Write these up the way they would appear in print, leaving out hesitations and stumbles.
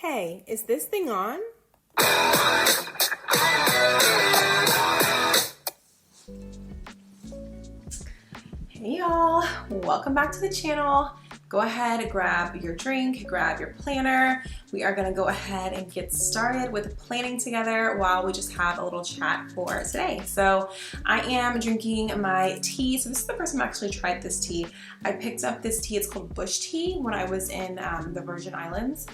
Hey, is this thing on? Hey y'all, welcome back to the channel. Go ahead, grab your drink, grab your planner. We are gonna go ahead and get started with planning together while we just have a little chat for today. So I am drinking my tea. So this is the first time I actually tried this tea. I picked up this tea, it's called Bush Tea, when I was in the Virgin Islands.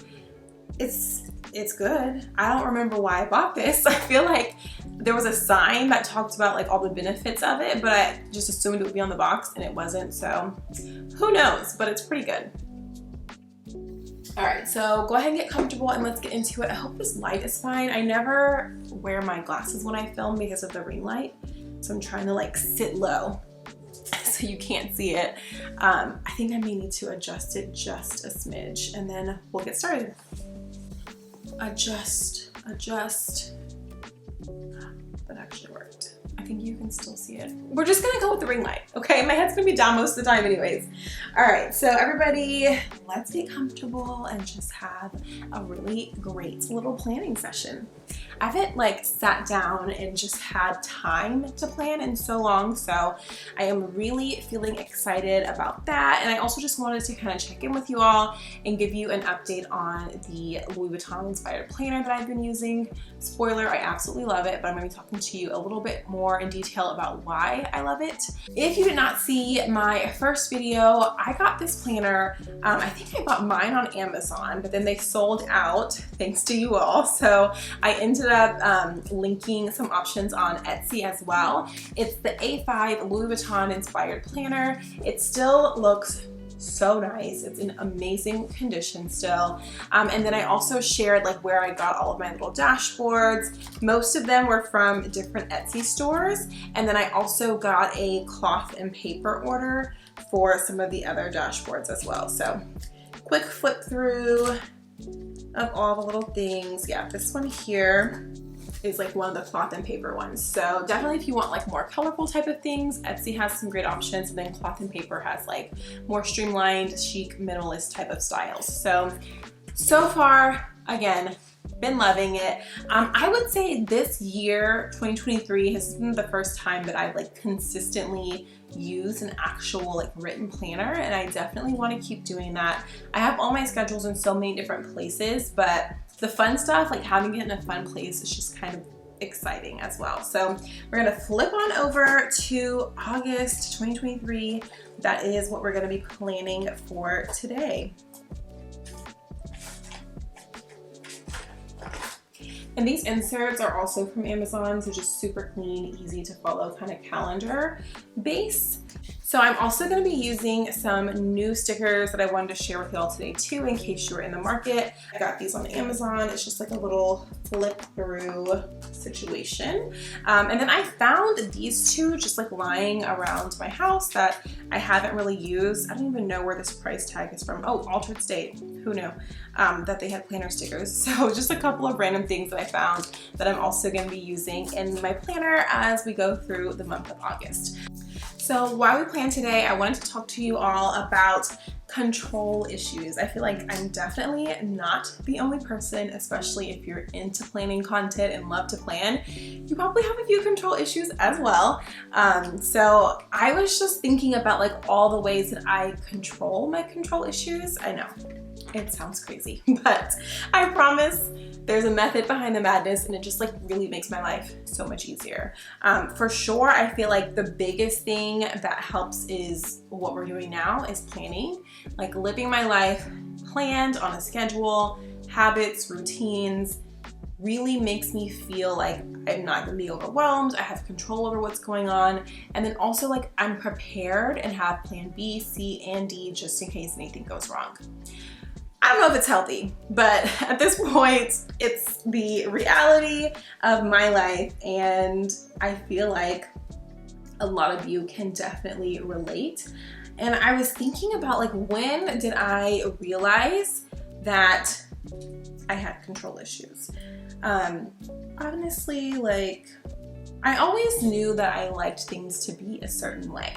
It's good. I don't remember why I bought this. I feel like there was a sign that talked about like all the benefits of it, but I just assumed it would be on the box and it wasn't, so who knows, but it's pretty good. All right, so go ahead and get comfortable and let's get into it. I hope this light is fine. I never wear my glasses when I film because of the ring light, so I'm trying to like sit low so you can't see it. I think I may need to adjust it just a smidge and then we'll get started. Adjust. That actually worked. I think you can still see it. We're just gonna go with the ring light, okay? My head's gonna be down most of the time anyways. All right, so everybody, let's get comfortable and just have a really great little planning session. I haven't like sat down and just had time to plan in so long, so I am really feeling excited about that. And I also just wanted to kind of check in with you all and give you an update on the Louis Vuitton inspired planner that I've been using. Spoiler, I absolutely love it, but I'm going to be talking to you a little bit more in detail about why I love it. If you did not see my first video, I got this planner. I think I bought mine on Amazon, but then they sold out thanks to you all. So I ended up linking some options on Etsy as well. It's the A5 Louis Vuitton inspired planner. It still looks so nice. It's in amazing condition still. And then I also shared like where I got all of my little dashboards. Most of them were from different Etsy stores. And then I also got a cloth and paper order for some of the other dashboards as well. So quick flip through of all the little things. Yeah, this one here is like one of the cloth and paper ones. So definitely if you want like more colorful type of things, Etsy has some great options, and then cloth and paper has like more streamlined, chic, minimalist type of styles. So far, again, been loving it. I would say this year, 2023, has been the first time that I've like consistently used an actual like written planner, and I definitely want to keep doing that. I have all my schedules in so many different places, but the fun stuff, like having it in a fun place, is just kind of exciting as well. So we're gonna flip on over to August 2023. That is what we're gonna be planning for today. And these inserts are also from Amazon, so just super clean, easy to follow kind of calendar base. So I'm also going to be using some new stickers that I wanted to share with y'all today too, in case you were in the market. I got these on Amazon. It's just like a little flip through situation. And then I found these two just like lying around my house that I haven't really used. I don't even know where this price tag is from. Oh, Altered State. Who knew that they had planner stickers. So just a couple of random things that I found that I'm also going to be using in my planner as we go through the month of August. So while we plan today, I wanted to talk to you all about control issues. I feel like I'm definitely not the only person, especially if you're into planning content and love to plan. You probably have a few control issues as well. So I was just thinking about like all the ways that I control my control issues. I know it sounds crazy, but I promise there's a method behind the madness, and it just like really makes my life so much easier. For sure, I feel like the biggest thing that helps is what we're doing now is planning, like living my life planned on a schedule, habits, routines, really makes me feel like I'm not gonna be overwhelmed. I have control over what's going on. And then also like I'm prepared and have plan B, C, and D just in case anything goes wrong. I don't know if it's healthy, but at this point, it's the reality of my life, and I feel like a lot of you can definitely relate. And I was thinking about like, when did I realize that I had control issues? Honestly, like I always knew that I liked things to be a certain way.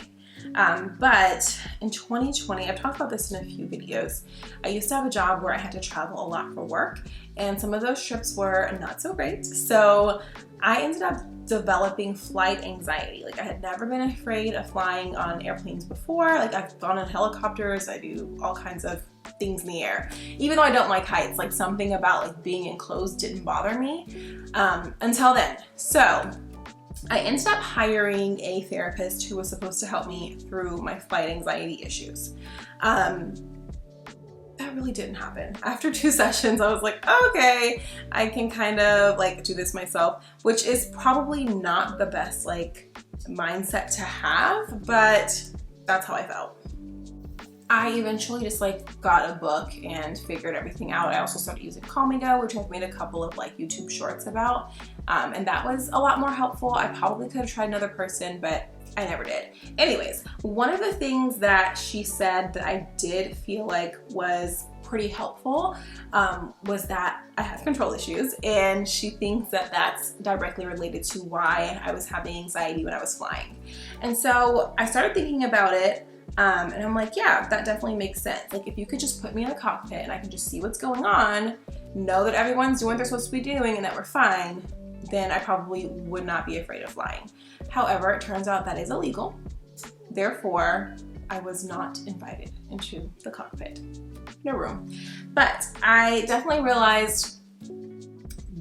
But in 2020, I've talked about this in a few videos, I used to have a job where I had to travel a lot for work, and some of those trips were not so great. So I ended up developing flight anxiety. Like, I had never been afraid of flying on airplanes before. Like, I've gone on helicopters, I do all kinds of things in the air. Even though I don't like heights, like something about like being enclosed didn't bother me until then. So I ended up hiring a therapist who was supposed to help me through my flight anxiety issues. That really didn't happen. After 2 sessions, I was like, okay, I can kind of like do this myself, which is probably not the best like mindset to have, but that's how I felt. I eventually just like got a book and figured everything out. I also started using Calmigo, which I've made a couple of like YouTube shorts about. And that was a lot more helpful. I probably could have tried another person, but I never did. Anyways, one of the things that she said that I did feel like was pretty helpful was that I have control issues, and she thinks that that's directly related to why I was having anxiety when I was flying. And so I started thinking about it, and I'm like, yeah, that definitely makes sense. Like, if you could just put me in a cockpit and I can just see what's going on, know that everyone's doing what they're supposed to be doing and that we're fine, then I probably would not be afraid of flying. However, it turns out that is illegal. Therefore, I was not invited into the cockpit. No room. But I definitely realized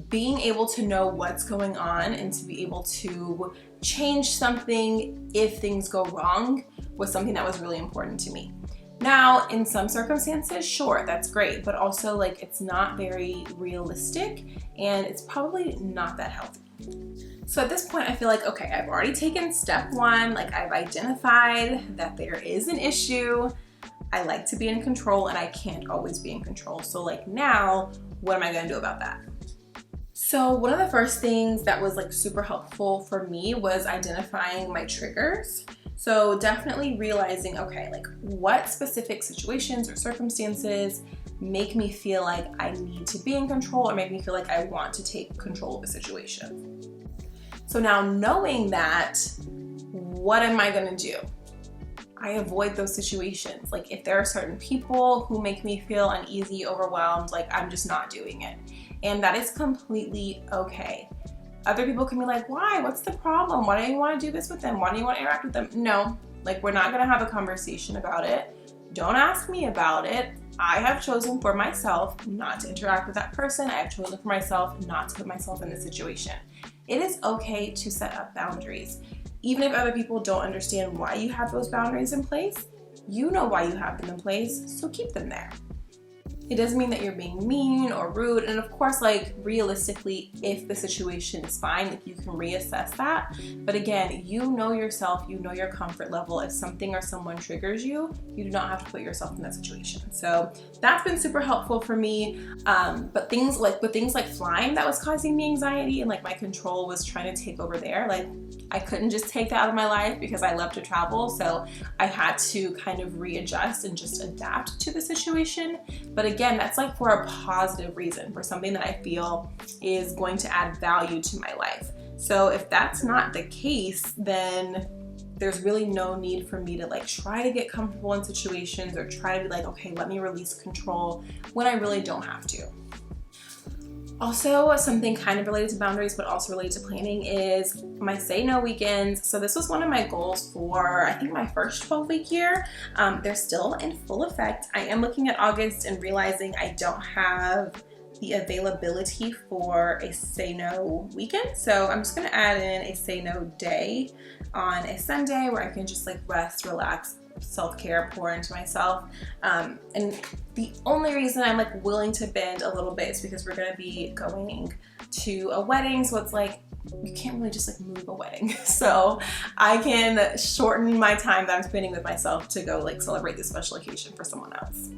being able to know what's going on and to be able to change something if things go wrong was something that was really important to me. Now, in some circumstances, sure, that's great, but also like it's not very realistic and it's probably not that healthy. So at this point, I feel like, okay, I've already taken step 1, like I've identified that there is an issue. I like to be in control and I can't always be in control. So like now, what am I gonna do about that? So one of the first things that was like super helpful for me was identifying my triggers. So definitely realizing, okay, like what specific situations or circumstances make me feel like I need to be in control or make me feel like I want to take control of a situation. So now knowing that, what am I gonna do? I avoid those situations. Like if there are certain people who make me feel uneasy, overwhelmed, like I'm just not doing it. And that is completely okay. Other people can be like, why? What's the problem? Why don't you want to do this with them? Why do you want to interact with them? No, like we're not going to have a conversation about it. Don't ask me about it. I have chosen for myself not to interact with that person. I have chosen for myself not to put myself in this situation. It is okay to set up boundaries. Even if other people don't understand why you have those boundaries in place, you know why you have them in place, so keep them there. It doesn't mean that you're being mean or rude. And of course, like realistically, if the situation is fine, like you can reassess that. But again, you know yourself, you know your comfort level. If something or someone triggers you, you do not have to put yourself in that situation. So that's been super helpful for me. But things like flying that was causing me anxiety and like my control was trying to take over there, like I couldn't just take that out of my life because I love to travel. So I had to kind of readjust and just adapt to the situation. But again, that's like for a positive reason, for something that I feel is going to add value to my life. So if that's not the case, then there's really no need for me to like try to get comfortable in situations or try to be like, okay, let me release control when I really don't have to. Also, something kind of related to boundaries, but also related to planning is my say no weekends. So this was one of my goals for, I think, my first 12-week year. They're still in full effect. I am looking at August and realizing I don't have the availability for a say no weekend. So I'm just gonna add in a say no day on a Sunday where I can just like rest, relax, self-care, pour into myself. And the only reason I'm like willing to bend a little bit is because we're gonna be going to a wedding. So it's like, you can't really just like move a wedding. So I can shorten my time that I'm spending with myself to go like celebrate this special occasion for someone else.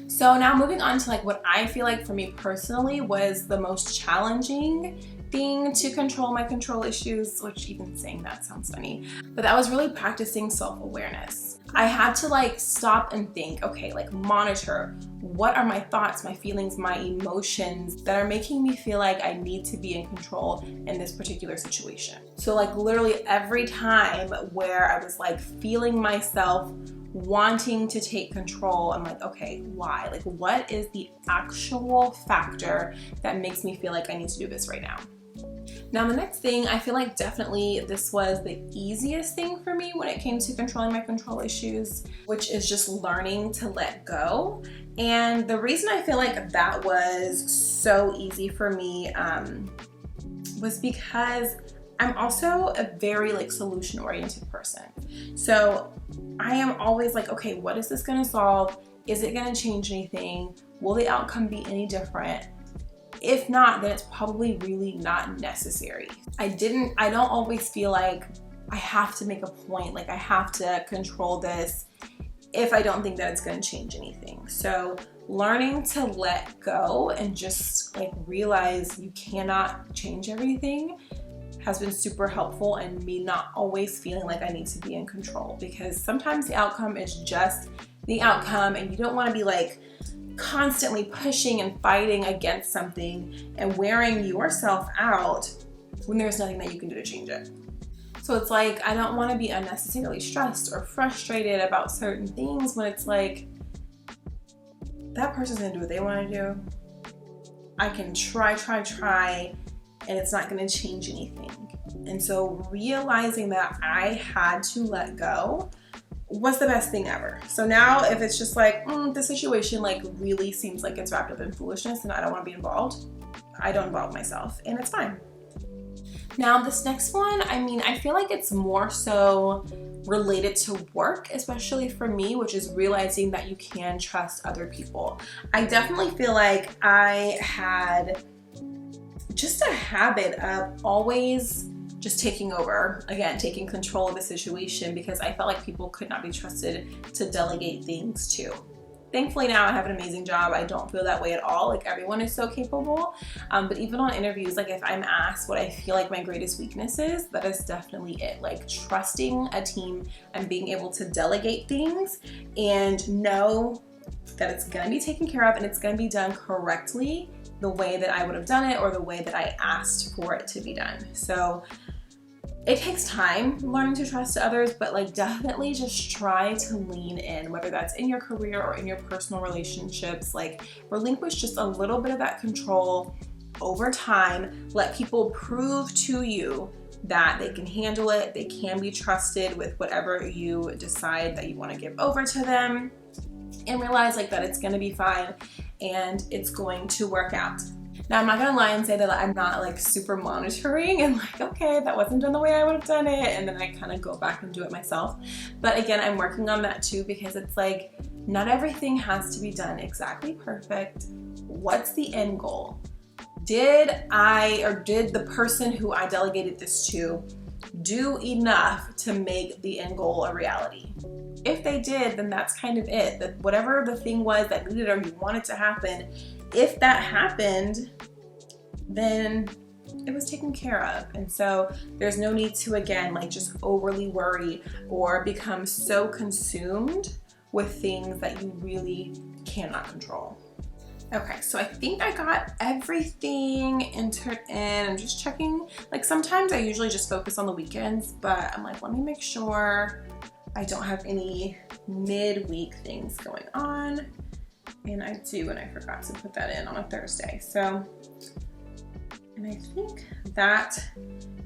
So now moving on to like what I feel like for me personally was the most challenging thing to control my control issues, which even saying that sounds funny, but that was really practicing self-awareness. I had to like stop and think, okay, like monitor what are my thoughts, my feelings, my emotions that are making me feel like I need to be in control in this particular situation. So like literally every time where I was like feeling myself wanting to take control, I'm like, okay, why? Like what is the actual factor that makes me feel like I need to do this right now? Now the next thing, I feel like definitely this was the easiest thing for me when it came to controlling my control issues, which is just learning to let go. And the reason I feel like that was so easy for me was because I'm also a very like solution oriented person. So I am always like, okay, what is this gonna solve? Is it gonna change anything? Will the outcome be any different? If not, then it's probably really not necessary. I don't always feel like I have to make a point, like I have to control this if I don't think that it's gonna change anything. So learning to let go and just like realize you cannot change everything has been super helpful, and me not always feeling like I need to be in control, because sometimes the outcome is just the outcome and you don't wanna be like constantly pushing and fighting against something and wearing yourself out when there's nothing that you can do to change it. So it's like, I don't want to be unnecessarily stressed or frustrated about certain things when it's like, that person's gonna do what they want to do. I can try, and it's not going to change anything. And so realizing that I had to let go was the best thing ever. So now if it's just like, the situation like really seems like it's wrapped up in foolishness and I don't want to be involved, I don't involve myself, and it's fine. Now this next one, I mean, I feel like it's more so related to work, especially for me, which is realizing that you can trust other people. I definitely feel like I had just a habit of always just taking over, again, taking control of the situation, because I felt like people could not be trusted to delegate things to. Thankfully now I have an amazing job. I don't feel that way at all. Like everyone is so capable. But even on interviews, like if I'm asked what I feel like my greatest weakness is, that is definitely it. Like trusting a team and being able to delegate things and know that it's gonna be taken care of and it's gonna be done correctly, the way that I would have done it or the way that I asked for it to be done. So it takes time learning to trust others, but like definitely just try to lean in, whether that's in your career or in your personal relationships. Like relinquish just a little bit of that control over time. Let people prove to you that they can handle it, they can be trusted with whatever you decide that you want to give over to them, and realize like that it's going to be fine and it's going to work out. Now, I'm not gonna lie and say that I'm not like super monitoring and like, okay, that wasn't done the way I would have done it, and then I kind of go back and do it myself. But again, I'm working on that too, because it's like, not everything has to be done exactly perfect. What's the end goal? Did the person who I delegated this to do enough to make the end goal a reality? If they did, then that's kind of it. That whatever the thing was that needed or you wanted to happen, if that happened, then it was taken care of. And so there's no need to, again, like just overly worry or become so consumed with things that you really cannot control. Okay, so I think I got everything entered in. I'm just checking. Like sometimes I usually just focus on the weekends, but I'm like, let me make sure I don't have any midweek things going on. And I do, and I forgot to put that in on a Thursday. So, and I think that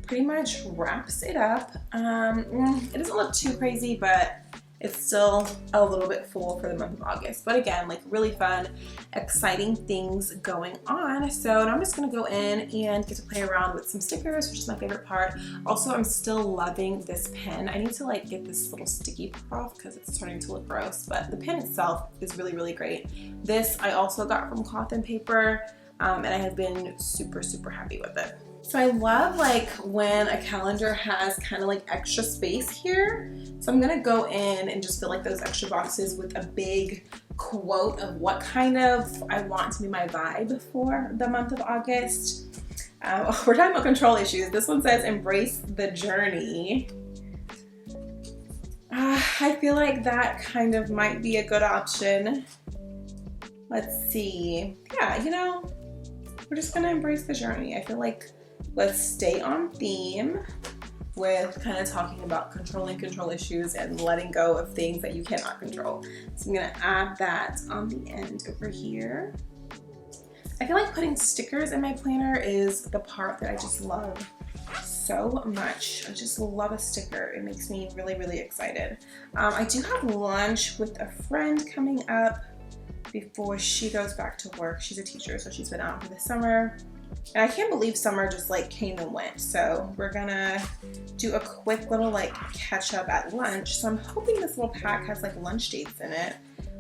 pretty much wraps it up. It doesn't look too crazy, but it's still a little bit full for the month of August. But again, like really fun, exciting things going on. So now I'm just gonna go in and get to play around with some stickers, which is my favorite part. Also, I'm still loving this pen. I need to like get this little sticky part off because it's starting to look gross, but the pen itself is really, really great. This I also got from Cloth&Paper, and I have been super, super happy with it. So I love like when a calendar has kind of like extra space here. So I'm gonna go in and just fill like those extra boxes with a big quote of what kind of I want to be my vibe for the month of August. We're talking about control issues. This one says embrace the journey. I feel like that kind of might be a good option. Let's see. Yeah, you know, we're just gonna embrace the journey. I feel like let's stay on theme with kind of talking about controlling control issues and letting go of things that you cannot control. So I'm gonna add that on the end over here. I feel like putting stickers in my planner is the part that I just love so much. I just love a sticker. It makes me really, really excited. I do have lunch with a friend coming up before she goes back to work. She's a teacher, so she's been out for the summer. And I can't believe summer just like came and went. So we're gonna do a quick little like catch up at lunch. So I'm hoping this little pack has like lunch dates in it.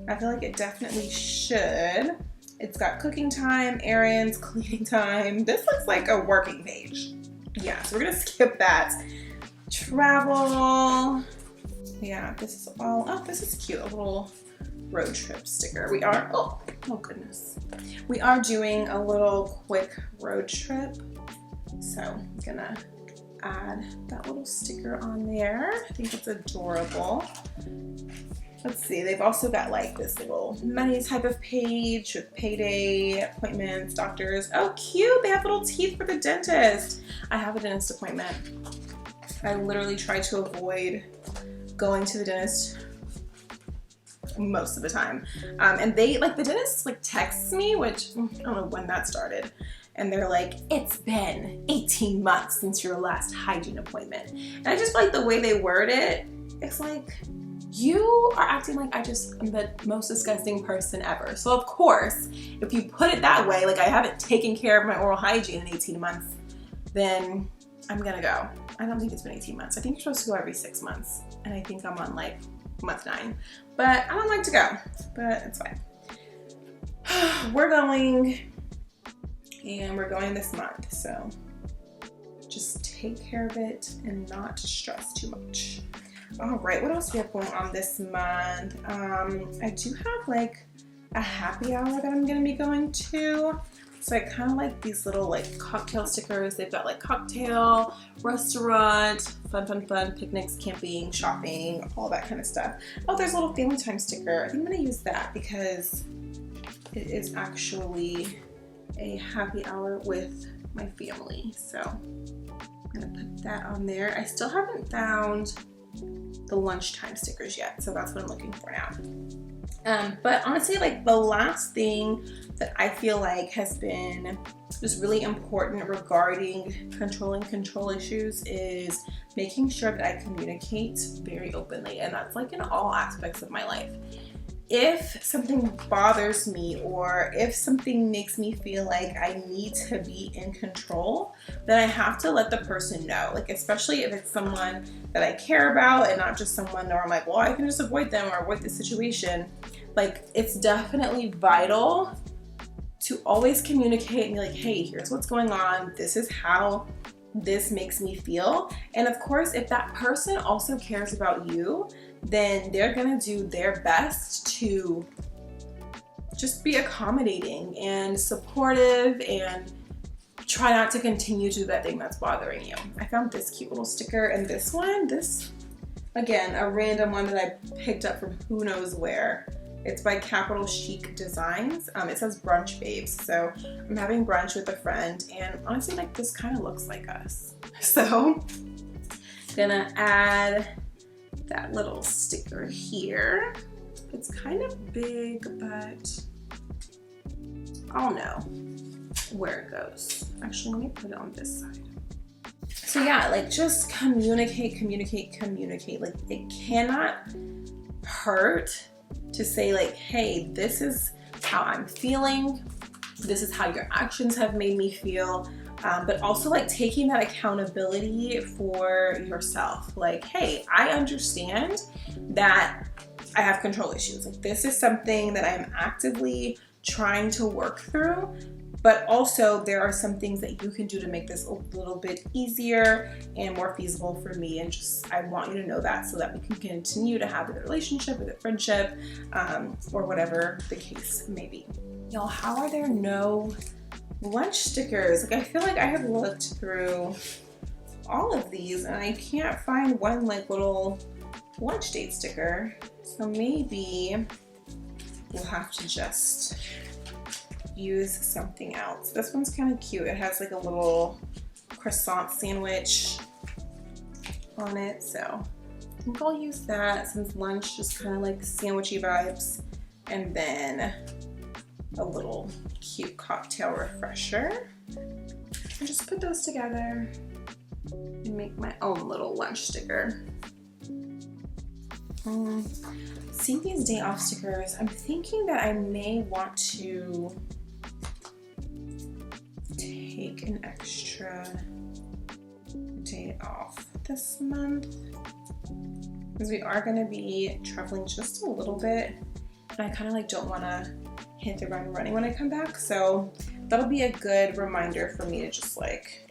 I feel like it definitely should. It's got cooking time, errands, cleaning time. This looks like a working page. Yeah, so we're gonna skip that. Travel. Yeah, this is all, oh, this is cute, a little road trip sticker. We are, oh goodness. We are doing a little quick road trip. So I'm gonna add that little sticker on there. I think it's adorable. Let's see, they've also got like this little money type of page with payday, appointments, doctors. Oh, cute, they have little teeth for the dentist. I have a dentist appointment. I literally try to avoid going to the dentist most of the time. And they, like the dentist like texts me, which I don't know when that started. And they're like, it's been 18 months since your last hygiene appointment. And I just feel like the way they word it, it's like, you are acting like I just am the most disgusting person ever. So of course, if you put it that way, like I haven't taken care of my oral hygiene in 18 months, then I'm gonna go. I don't think it's been 18 months. I think you're supposed to go every 6 months. And I think I'm on like month 9. But I don't like to go, but it's fine. We're going, and we're going this month. So just take care of it and not stress too much. All right, what else do we have going on this month? I do have like a happy hour that I'm gonna be going to. So I kind of like these little like cocktail stickers. They've got like cocktail, restaurant, fun, picnics, camping, shopping, all that kind of stuff. Oh, there's a little family time sticker. I think I'm gonna use that because it is actually a happy hour with my family. So I'm gonna put that on there. I still haven't found the lunchtime stickers yet, so that's what I'm looking for now. But honestly, like the last thing that I feel like has been just really important regarding controlling control issues is making sure that I communicate very openly, and that's like in all aspects of my life. If something bothers me or if something makes me feel like I need to be in control, then I have to let the person know. Like, especially if it's someone that I care about and not just someone where I'm like, well, I can just avoid them or avoid the situation. Like, it's definitely vital to always communicate and be like, hey, here's what's going on. This is how this makes me feel. And of course, if that person also cares about you, then they're gonna do their best to just be accommodating and supportive and try not to continue to do that thing that's bothering you. I found this cute little sticker, and this one, this, again, a random one that I picked up from who knows where. It's by Capital Chic Designs. It says brunch babes. So I'm having brunch with a friend, and honestly, like, this kind of looks like us. So I'm gonna add that little sticker here. It's kind of big, but I'll know where it goes. Actually, let me put it on this side. So yeah, like, just communicate. Like, it cannot hurt to say like, hey, this is how I'm feeling. This is how your actions have made me feel. But also like taking that accountability for yourself. Like, hey, I understand that I have control issues. Like, this is something that I'm actively trying to work through, but also there are some things that you can do to make this a little bit easier and more feasible for me. And just, I want you to know that so that we can continue to have a good relationship, a good friendship, or whatever the case may be. Y'all, how are there no lunch stickers. Like I feel like I have looked through all of these and I can't find one like little lunch date sticker. So maybe we'll have to just use something else. This one's kind of cute. It has like a little croissant sandwich on it. So I think I'll use that since lunch just kind of like sandwichy vibes. And then a little cute cocktail refresher. And just put those together and make my own little lunch sticker. Seeing these day off stickers, I'm thinking that I may want to take an extra day off this month because we are going to be traveling just a little bit and I kind of like don't want to hit the ground running when I come back, so that'll be a good reminder for me to just like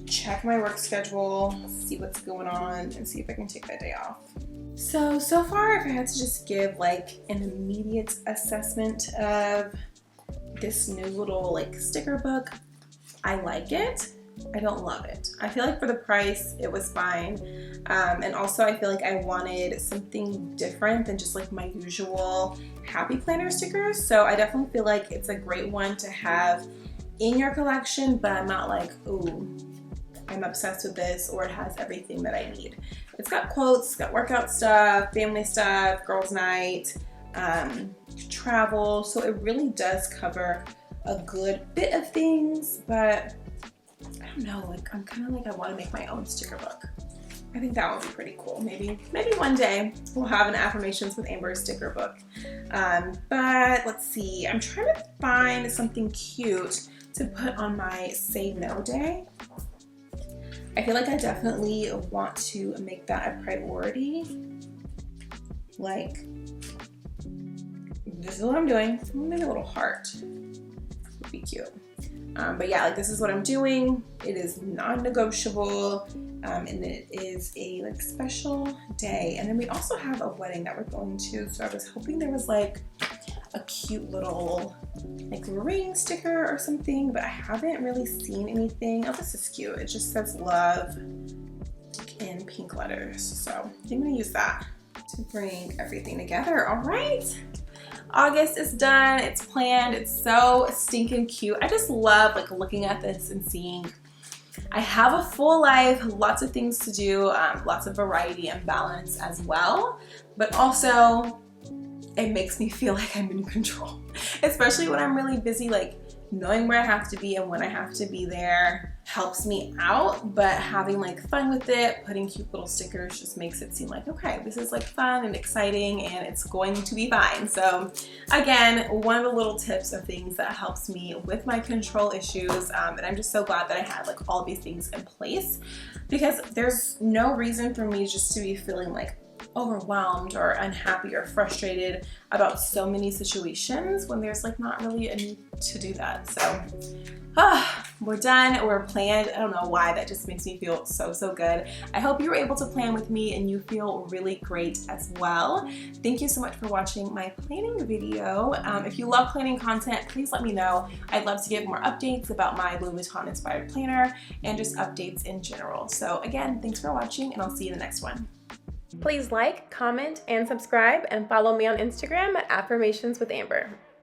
check my work schedule, see what's going on, and see if I can take that day off. So far if I had to just give like an immediate assessment of this new little like sticker book, I like it. I don't love it. I feel like for the price it was fine, and also I feel like I wanted something different than just like my usual happy planner stickers, so I definitely feel like it's a great one to have in your collection, but I'm not like, ooh, I'm obsessed with this, or it has everything that I need. It's got quotes, it's got workout stuff, family stuff, girls' night, travel, so it really does cover a good bit of things, but I don't know, like I'm kind of like I want to make my own sticker book. I think that would be pretty cool. Maybe one day we'll have an Affirmations with Amber sticker book. But let's see, I'm trying to find something cute to put on my Say No Day. I feel like I definitely want to make that a priority. Like, this is what I'm doing. Maybe a little heart would be cute. But yeah, like this is what I'm doing. It is non-negotiable, and it is a like special day. And then we also have a wedding that we're going to. So I was hoping there was like a cute little like ring sticker or something, but I haven't really seen anything. Oh, this is cute. It just says love in pink letters. So I think I'm gonna use that to bring everything together. All right. August is done, it's planned, it's so stinking cute. I just love like looking at this and seeing I have a full life, lots of things to do, lots of variety and balance as well, but also it makes me feel like I'm in control, especially when I'm really busy. Like knowing where I have to be and when I have to be there helps me out, but having like fun with it, putting cute little stickers just makes it seem like, okay, this is like fun and exciting and it's going to be fine. So again, one of the little tips of things that helps me with my control issues, and I'm just so glad that I had like all these things in place, because there's no reason for me just to be feeling like overwhelmed or unhappy or frustrated about so many situations when there's like not really a need to do that. So we're done, we're planned. I don't know why, that just makes me feel so good. I hope you were able to plan with me and you feel really great as well. Thank you so much for watching my planning video. If you love planning content, please let me know. I'd love to give more updates about my Louis Vuitton inspired planner and just updates in general. So again, thanks for watching and I'll see you in the next one. Please like, comment, and subscribe, and follow me on Instagram at Affirmations with Amber.